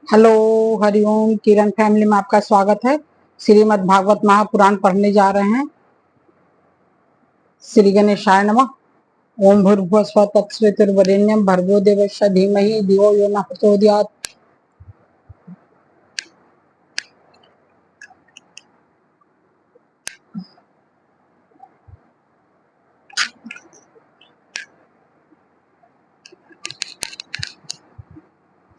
Hello, Hariom. किरण family में आपका स्वागत है। श्रीमद् भागवत महापुराण पढ़ने जा रहे हैं। श्री गणेशाय नमः। ओम भूर्भुवः स्वः तत्सवितुर्वरेण्यं भर्गो देवस्य धीमहि धियो यो नः प्रचोदयात्।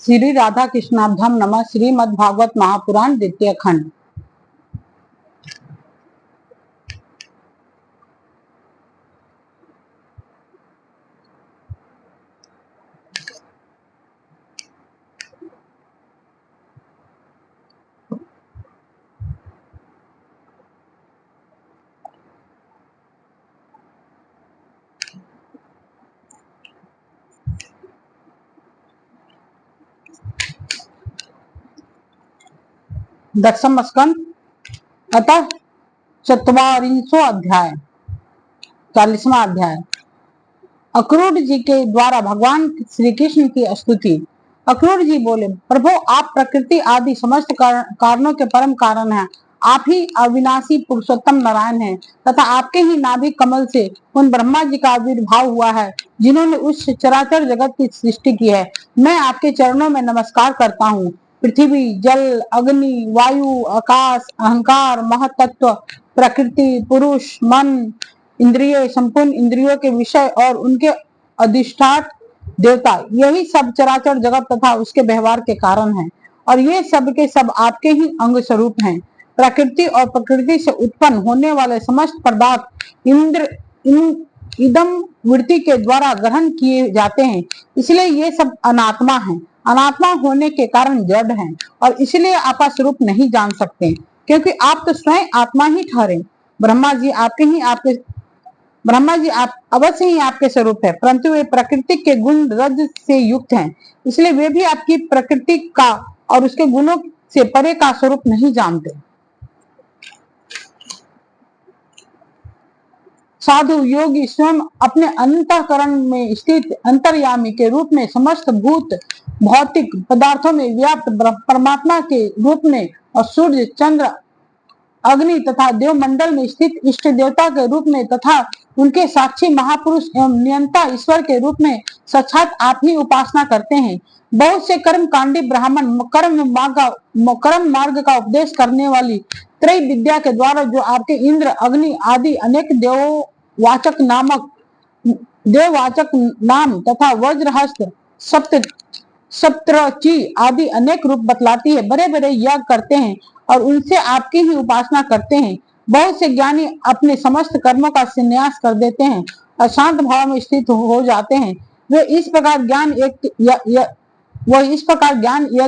श्री राधा कृष्णाभ्याम नमः। श्रीमद् भागवत महापुराण द्वितीय खंड। दशम स्कंद अतः चत्वारिंशो अध्याय, 40वां अध्याय। अक्रूर जी के द्वारा भगवान श्री कृष्ण की स्तुति। अक्रूर जी बोले, प्रभु आप प्रकृति आदि समस्त कारणों के परम कारण हैं। आप ही अविनाशी पुरुषोत्तम नारायण हैं तथा आपके ही नाभि कमल से उन ब्रह्मा जी का आविर्भाव हुआ है जिन्होंने उस चराचर जगत की सृष्टि की है। मैं आपके चरणों में नमस्कार करता हूँ। पृथ्वी, जल, अग्नि, वायु, आकाश, अहंकार, महतत्व, प्रकृति, पुरुष, मन, इंद्रिय, संपूर्ण इंद्रियों के विषय और उनके अधिष्ठान देवता, यही सब चराचर जगत तथा उसके व्यवहार के कारण हैं। और ये सब के सब आपके ही अंग स्वरूप हैं। प्रकृति और प्रकृति से उत्पन्न होने वाले समस्त पदार्थ इदम वृत्ति के द्वारा ग्रहण किए जाते हैं, इसलिए ये सब अनात्मा हैं। अनात्मा होने के कारण जड़ हैं और इसलिए आपका स्वरूप नहीं जान सकते, क्योंकि आप तो स्वयं आत्मा ही ठहरे। ब्रह्मा जी आप अवश्य ही आपके स्वरूप है, परंतु वे प्रकृति के गुण रज से युक्त हैं, इसलिए वे भी आपकी प्रकृति का और उसके गुणों से परे का स्वरूप नहीं जानते। साधु योगी स्वयं अपने अंतःकरण में स्थित अंतर्यामी के रूप में समस्त भूत भौतिक पदार्थों में व्याप्त परमात्मा के रूप में और सूर्य, चंद्र, अग्नि तथा देवमंडल में स्थित इष्ट देवता के रूप में तथा उनके साक्षी महापुरुष एवं नियंता ईश्वर के रूप में साक्षात आप ही उपासना करते हैं। बहुत से कर्म कांडी ब्राह्मण कर्म मार्ग का उपदेश करने वाली त्रय विद्या के द्वारा जो आपके इंद्र, अग्नि आदि अनेक देववाचक नाम तथा वज्रहस्त, सप्तची आदि अनेक रूप बतलाती है, बड़े बड़े यज्ञ करते हैं और उनसे आपकी ही उपासना करते हैं। बहुत से ज्ञानी अपने समस्त कर्मों का संन्यास कर देते हैं और शांत भाव में स्थित हो जाते हैं। वे इस प्रकार ज्ञान यज्ञ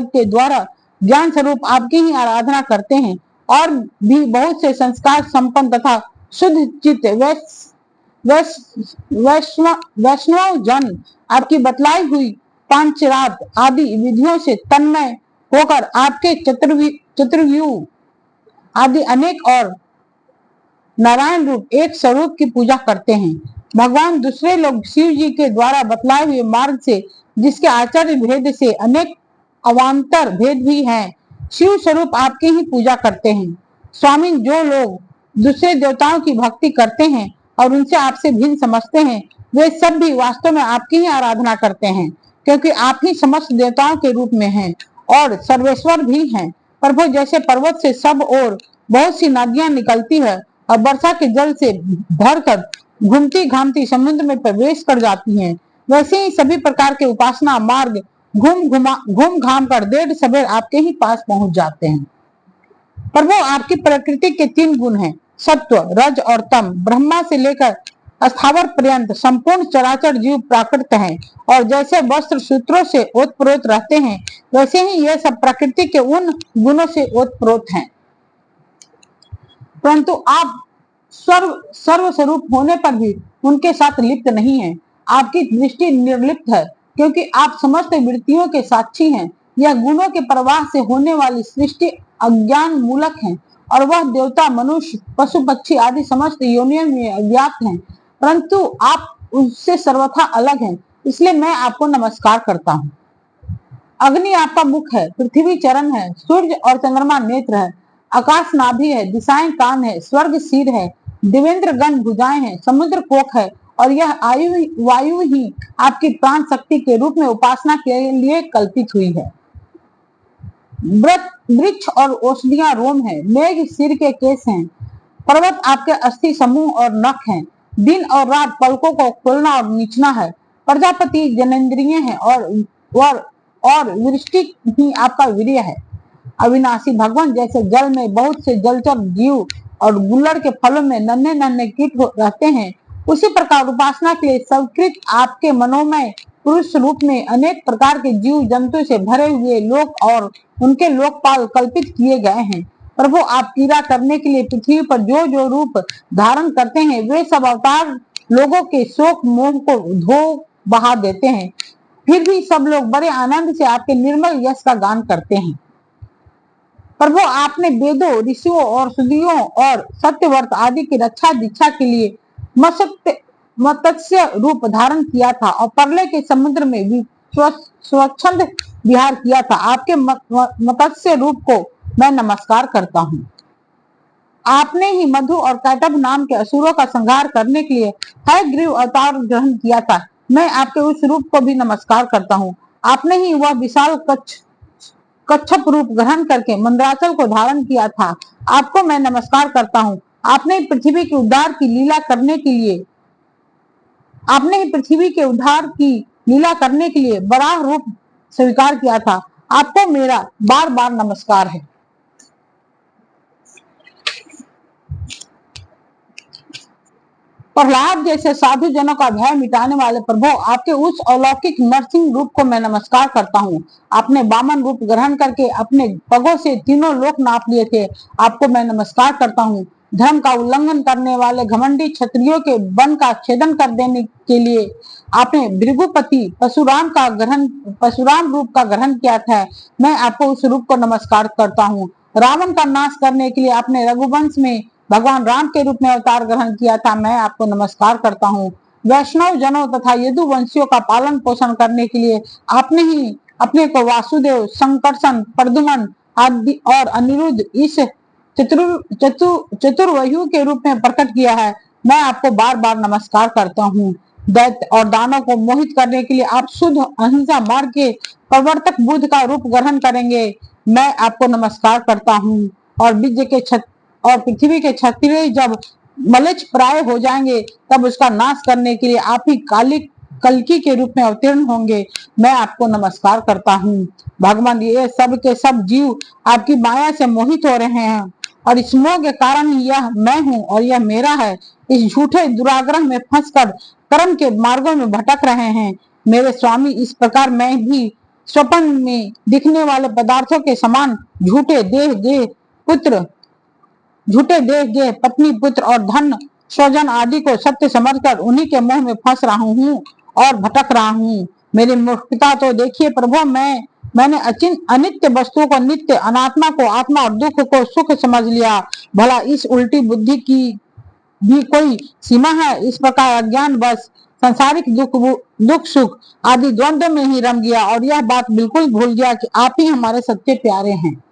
के द्वारा ज्ञान स्वरूप आपकी ही आराधना करते हैं। और भी बहुत से संस्कार संपन्न तथा शुद्ध चित्त वैष्णव जन आपकी बतलाई हुई पांचरात आदि विधियों से तन्मय होकर आपके चतुर्व्यूह आदि अनेक और नारायण रूप एक स्वरूप की पूजा करते हैं। भगवान दूसरे लोग शिव जी के द्वारा बतलाए हुए मार्ग से, जिसके आचार्य भेद से अनेक अवान्तर भेद भी हैं, शिव स्वरूप आपकी ही पूजा करते हैं। स्वामी, जो लोग दूसरे देवताओं की भक्ति करते हैं और उनसे आपसे भिन्न समझते हैं, वे सब भी वास्तव में आपकी ही आराधना करते हैं, क्योंकि आप ही समस्त देवताओं के रूप में हैं और सर्वेश्वर भी हैं। प्रभु, जैसे पर्वत से सब ओर बहुत सी नदियां निकलती है और वर्षा के जल से भरकर घूमती घामती समुद्र में प्रवेश कर जाती हैं, वैसे ही सभी प्रकार के उपासना मार्ग घूम घाम कर देर सवेर आपके ही पास पहुंच जाते हैं। प्रभु, आपकी प्रकृति के 3 गुण हैं, सत्व, रज और तम। ब्रह्मा से लेकर स्थावर पर्यंत संपूर्ण चराचर जीव प्राकृत हैं और जैसे वस्त्र सूत्रों से ओतप्रोत रहते हैं, वैसे ही ये सब प्रकृति के उन गुणों से ओतप्रोत हैं। परंतु आप सर्व स्वरूप होने पर भी उनके साथ लिप्त नहीं है। आपकी दृष्टि निर्लिप्त है, क्योंकि आप समस्त वृत्तियों के साक्षी हैं। यह गुणों के प्रवाह से होने वाली सृष्टि अज्ञान मूलक है और वह देवता, मनुष्य, पशु पक्षी आदि समस्त योनियों में व्याप्त हैं, परंतु आप उससे सर्वथा अलग हैं, इसलिए मैं आपको नमस्कार करता हूँ। अग्नि आपका मुख है, पृथ्वी चरण है, सूर्य और चंद्रमा नेत्र है, आकाश नाभि है, दिशाएं कान है, स्वर्ग सिर है, देवेंद्र गण भुजाएं हैं, समुद्र कोख है, और यह वायु ही आपकी प्राण शक्ति के रूप में उपासना के लिए कल्पित हुई है। वृक्ष और औषधियां रोम है, मेघ सिर के केस हैं, पर्वत आपके अस्थि समूह और नख हैं, दिन और रात पलकों को खोलना और नीचना है, प्रजापति जनेन्द्रिय है और वृष्टि ही आपका वीर्य है। अविनाशी भगवान जैसे जल में बहुत से जलचर जीव और गुल्लड़ के फलों में नन्हे नन्हे कीट रहते हैं, उसी प्रकार उपासना के लिए स्वीकृत आपके मनोमय पुरुष रूप में अनेक प्रकार के जीव जंतु से भरे हुए लोक और उनके लोकपाल कल्पित किए गए हैं। प्रभु आप क्रीड़ा करने के लिए पृथ्वी पर जो जो रूप धारण करते हैं, वे सब अवतार लोगों के शोक मोह को धो बहा देते हैं, फिर भी सब लोग बड़े आनंद से आपके निर्मल यश का गान करते हैं। प्रभु आपने वेदों, ऋषियों और सुदियों और सत्यव्रत आदि की रक्षा दीक्षा के लिए मत्स्य रूप धारण किया था और प्रलय के समुद्र में स्वच्छंद विहार किया था। आपके मत्स्य रूप को मैं नमस्कार करता हूँ। आपने ही मधु और कैटभ नाम के असुरों का संहार करने के लिए हयग्रीव अवतार ग्रहण किया था, मैं आपके उस रूप को भी नमस्कार करता हूँ। आपने ही वह विशाल कच्छप रूप ग्रहण करके मंदराचल को धारण किया था, आपको मैं नमस्कार करता हूँ। आपने पृथ्वी के उद्धार की लीला करने के लिए बड़ा रूप स्वीकार किया था, आपको मेरा बार बार नमस्कार है। प्रहलाद जैसे साधु जनों का भय मिटाने वाले प्रभु आपके उस अलौकिक नरसिंह रूप को मैं नमस्कार करता हूँ। आपने वामन रूप ग्रहण करके अपने पगों से तीनों लोक नाप लिए थे, आपको मैं नमस्कार करता हूँ। धर्म का उल्लंघन करने वाले घमंडी क्षत्रियों के वन का छेदन कर देने के लिए आपने भृगुपति परशुराम रूप का ग्रहण किया था, मैं आपको उस रूप को नमस्कार करता हूँ। रावण का नाश करने के लिए आपने रघुवंश में भगवान राम के रूप में अवतार ग्रहण किया था, मैं आपको नमस्कार करता हूँ। वैष्णव जनों तथा यदुवंशियों का पालन पोषण करने के लिए आपने ही अपने को वासुदेव, संकर्षण, प्रद्युम्न आदि और अनिरुद्ध इस चतुर्वयु के रूप में प्रकट किया है, मैं आपको बार बार नमस्कार करता हूँ। दैत्य और दानों को मोहित करने के लिए आप शुद्ध अहिंसा मार्ग के प्रवर्तक बुद्ध का रूप ग्रहण करेंगे, मैं आपको नमस्कार करता हूँ। और पृथ्वी के क्षत्रिय जब मलेच्छ प्राय हो जाएंगे, तब उसका नाश करने के लिए आप ही कल्कि के रूप में अवतीर्ण होंगे, मैं आपको नमस्कार करता हूँ। भगवान ये सब के सब जीव आपकी माया से मोहित हो रहे हैं और इस मोह के कारण यह मैं हूँ और यह मेरा है, इस झूठे दुराग्रह में फंसकर कर्म के मार्गों में भटक रहे हैं। मेरे स्वामी, इस प्रकार मैं भी स्वप्न में दिखने वाले पदार्थों के समान झूठे देह, पत्नी, पुत्र और धन स्वजन आदि को सत्य समझकर उन्हीं के मोह में फंस रहा हूँ और भटक रहा हूँ। मेरी मूर्खता तो देखिए प्रभु, मैंने अनित्य वस्तुओं को नित्य, अनात्मा को आत्मा और दुख को सुख समझ लिया। भला इस उल्टी बुद्धि की भी कोई सीमा है? इस प्रकार अज्ञान बस सांसारिक दुख सुख आदि द्वंद्व में ही रम गया और यह बात बिल्कुल भूल गया कि आप ही हमारे सच्चे प्यारे हैं।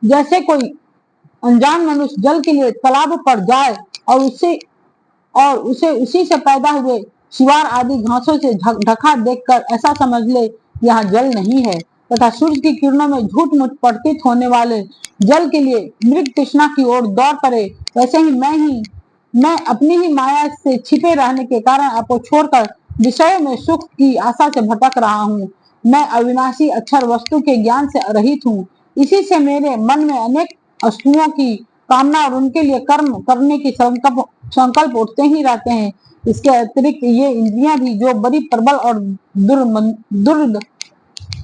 जैसे कोई अनजान मनुष्य जल के लिए तालाब पर जाए और उसे उसी से पैदा हुए शिवार आदि घासों से ढका देखकर ऐसा समझ ले यहाँ जल नहीं है, तथा सूर्य की किरणों में झूठ मूठ प्रतीत होने वाले जल के लिए मृग तृष्णा की ओर दौड़ पड़े, वैसे ही मैं अपनी ही माया से छिपे रहने के कारण आपको छोड़कर विषयों में सुख की आशा से भटक रहा हूँ। मैं अविनाशी अक्षर वस्तु के ज्ञान से रहित हूँ, इसी से मेरे मन में अनेक वस्तुओं की कामना और उनके लिए कर्म करने की संकल्प उठते ही रहते हैं। इसके अतिरिक्त ये इंद्रियां भी जो बड़ी प्रबल और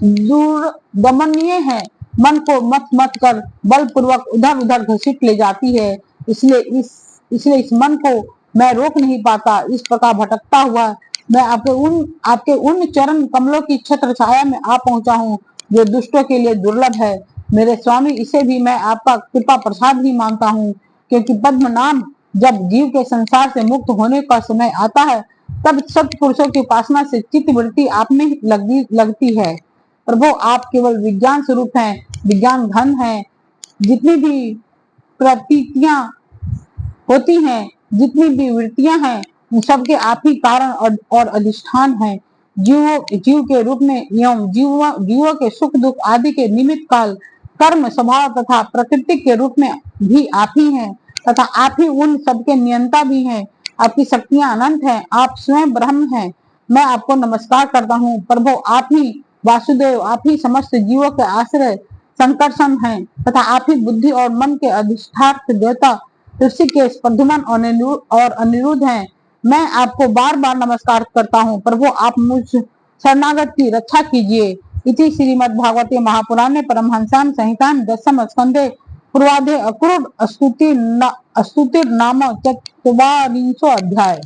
दुर्दमनीय है, मन को मत कर बलपूर्वक उधर उधर घसीट ले जाती है। इसलिए इस मन को मैं रोक नहीं पाता। इस प्रकार भटकता हुआ मैं आपके उन चरण कमलों की छत्र छाया में आ पहुंचा हूँ जो दुष्टों के लिए दुर्लभ है। मेरे स्वामी, इसे भी मैं आपका कृपा प्रसाद ही मानता हूँ, क्योंकि पद्म नाम जब जीव के संसार से मुक्त होने का समय आता है, तब सत्पुरुषों की उपासना से चित्त वृत्ति आप में लगती है प्रभु आप केवल विज्ञान स्वरूप हैं, विज्ञान घन है। जितनी भी प्रतीतियां होती हैं, जितनी भी वृत्तियां हैं, उन सबके आप ही कारण और अधिष्ठान हैं। जीव के रूप में एवं जीवों के सुख दुख आदि के निमित्त काल कर्म स्वभाव तथा प्रकृति के रूप में भी आप ही हैं तथा आप ही उन सबके नियंता भी हैं। आपकी शक्तियां अनंत हैं, आप स्वयं ब्रह्म हैं। मैं आपको नमस्कार करता हूँ प्रभु, आप ही वासुदेव, आप ही समस्त जीवों के आश्रय संकर्षण हैं तथा आप ही बुद्धि और मन के अधिष्ठात्र देवता ऋषिकेश प्रद्युम्न और अनिरुद्ध हैं। मैं आपको बार बार नमस्कार करता हूँ प्रभु, आप मुझ शरणागत की रक्षा कीजिए। इति श्रीमद्भागवते महापुराणे परमहंस्यां संहितां दशम स्कंधे पूर्वाधे अक्रूर स्तुतिर नाम चत्वारिंशो अध्याय।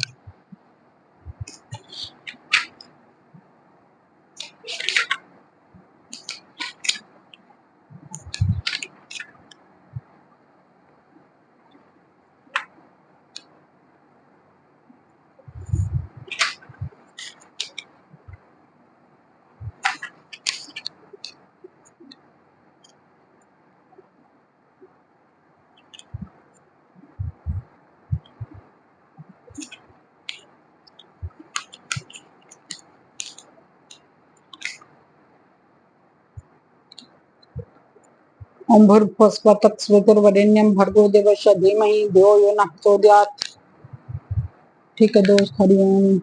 ओम भूर्भुवस्सुः तत्सवितुर्वरेण्यं भर्गो देवस्य धीमहि धियो यो नः प्रचोदयात्। ठीक है दोस्त, हरिओम।